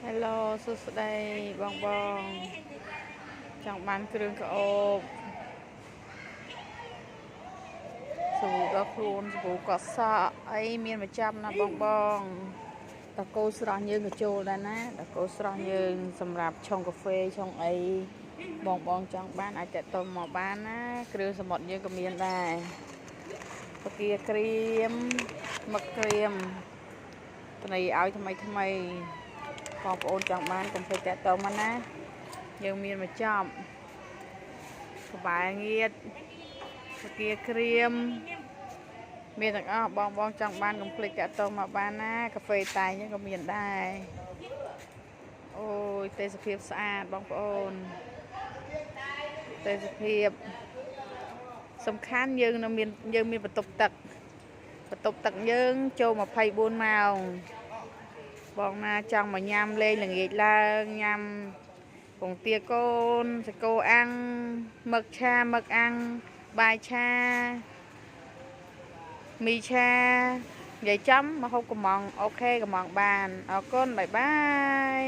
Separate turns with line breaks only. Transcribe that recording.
Hello សួស្តីបងចង់បានគ្រឿងក្អូបសាប៊ូដល់ខ្លួនសាប៊ូកក់សក់អីមានមកចាប់ណាតកោស្រស់យើងក៏ចូលដែរណាតកោស្រស់យើងសម្រាប់ឆុងកាហ្វេឆុងអីបងចង់បានអាចតតមកបានណាគ្រឿងសមុទ្រយើងក៏មានដែរពគាក្រៀមមឹកក្រៀមត្នៃឲ្យថ្មីបងប្អូនចង់បានកុំភ្លេចតតមកណាយើងមានមកចាប់ក្បែរងៀតពគាក្រៀមមានទាំងអស់បងចង់បានកុំភ្លេចតតមកបានណាកាហ្វេតែងក៏មានដែរអូយទេសភាពស្អាតបងប្អូនទេសភាពសំខាន់យើងមានបន្ទប់ទឹកយើងចូល24ម៉ោងបងណាចង់មកញ៉ាំលេងល្ងាចឡើងញ៉ាំពងទាកូនសាគូអាំងមឹកឆាមឹកអាំងបាយឆាមីឆានិយាយចំមកហូបកំងអូខេកំងបានអរគុណបាយបាយ